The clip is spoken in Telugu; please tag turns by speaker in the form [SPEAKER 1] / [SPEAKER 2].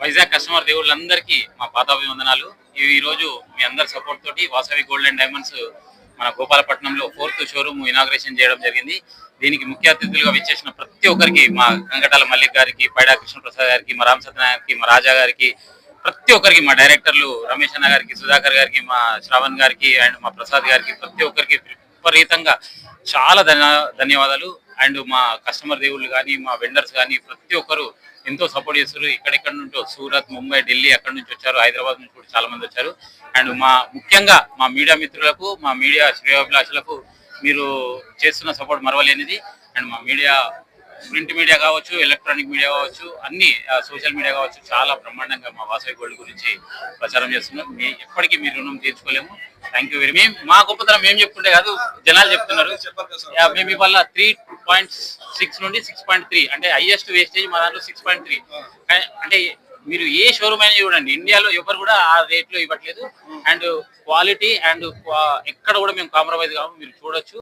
[SPEAKER 1] వైజాగ్ కస్టమర్ దేవుళ్ళందరికీ మా పాదాభివందనాలు. ఈ రోజు మీ అందరి సపోర్ట్ తోటి వాసవి గోల్డ్ అండ్ డైమండ్స్ మన గోపాలపట్నంలో 4th షోరూమ్ ఇనాగ్రేషన్ చేయడం జరిగింది. దీనికి ముఖ్య అతిథులుగా విచ్చేసిన ప్రతి ఒక్కరికి, మా గంగటాల మల్లిక్ గారికి, పైడా కృష్ణప్రసాద్ గారికి, మా రామ్ సత్యనారాయణ గారికి, మా రాజా గారికి, ప్రతి ఒక్కరికి, మా డైరెక్టర్లు రమేష్ అన్న గారికి, సుధాకర్ గారికి, మా శ్రావణ్ గారికి అండ్ మా ప్రసాద్ గారికి, ప్రతి ఒక్కరికి విపరీతంగా చాలా ధన్యవాదాలు. అండ్ మా కస్టమర్ దేవుళ్ళు కానీ, మా వెండర్స్ కానీ ప్రతి ఒక్కరు ఎంతో సపోర్ట్ చేస్తారు. ఇక్కడెక్కడ నుంచో సూరత్, ముంబై, ఢిల్లీ అక్కడ నుంచి వచ్చారు, హైదరాబాద్ నుంచి కూడా చాలా మంది వచ్చారు. అండ్ ముఖ్యంగా మా మీడియా మిత్రులకు, మా మీడియా శ్రేయోభిలాషులకు మీరు చేస్తున్న సపోర్ట్ మరవలేనిది. అండ్ మా మీడియా, ప్రింట్ మీడియా కావచ్చు, ఎలక్ట్రానిక్ మీడియా కావచ్చు, అన్ని సోషల్ మీడియా కావచ్చు, చాలా బ్రహ్మాండంగా మా వాసవి గోల్డ్ గురించి ప్రచారం చేస్తున్నాం. ఎప్పటికీ మీ రుణం తీర్చుకోలేము. Thank you very much. మా గొప్పతనం మేము చెప్పుకుంటే కాదు, జనాలు చెప్తున్నారు. మేము ఇవాళ 3.6 నుండి 6.3 అంటే హైయెస్ట్ వేస్టేజ్ మా దాంట్లో 6.3. అంటే మీరు ఏ షోరూమ్ అయినా చూడండి, ఇండియాలో ఎవరు కూడా ఆ రేట్లో ఇవ్వట్లేదు. అండ్ క్వాలిటీ అండ్ ఎక్కడ కూడా మేము కాంప్రమైజ్ కాము, మీరు చూడొచ్చు.